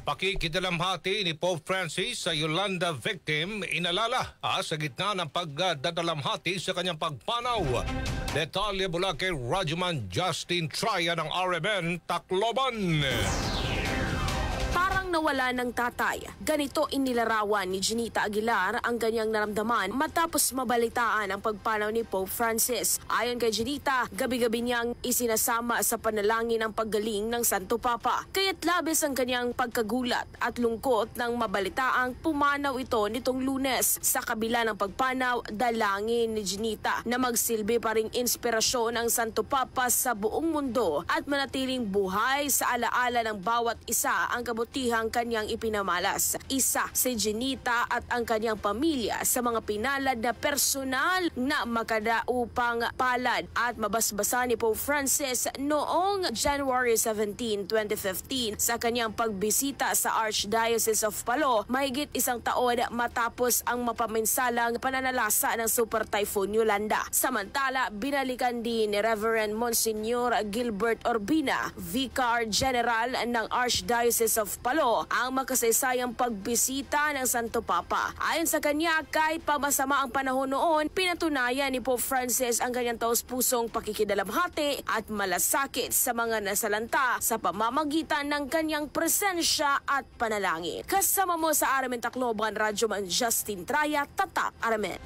Pakikidalamhati ni Pope Francis sa Yolanda victim inalala sa gitna ng pagdadalamhati sa kanyang pagpanaw. Detalye mula kay Rajuman Justin Traya ng RMN Tacloban. Parang nawala ng tatay. Ganito inilarawan ni Jenita Aguilar ang kanyang naramdaman matapos mabalitaan ang pagpanaw ni Pope Francis. Ayon kay Jenita, gabi-gabi niyang isinasama sa panalangin ang paggaling ng Santo Papa. Kaya't labis ang kanyang pagkagulat at lungkot nang mabalitaang pumanaw ito nitong Lunes. Sa kabila ng pagpanaw, dalangin ni Jenita na magsilbi pa ring inspirasyon ang Santo Papa sa buong mundo at manatiling buhay sa alaala ng bawat isa ang kabutihang kanyang ipinamalas. Isa si Jenita at ang kanyang pamilya sa mga pinalad na personal na makadaupang palad at mabasbasa ni Pope Francis noong January 17, 2015 sa kanyang pagbisita sa Archdiocese of Palo, mahigit isang taon matapos ang mapaminsalang pananalasa ng Super Typhoon Yolanda. Samantala, binalikan din ni Reverend Monsignor Gilbert Orbina, Vicar General ng Archdiocese of Palo, ang makasaysayang pagbisita ng Santo Papa. Ayon sa kanya, kahit pa masama ang panahon noon, pinatunayan ni Pope Francis ang kanyang taos-pusong pakikidalamhati at malasakit sa mga nasalanta sa pamamagitan ng kanyang presensya at panalangin. Kasama mo sa RMN Tacloban, Rajuman Justin Traya, Tatak RMN.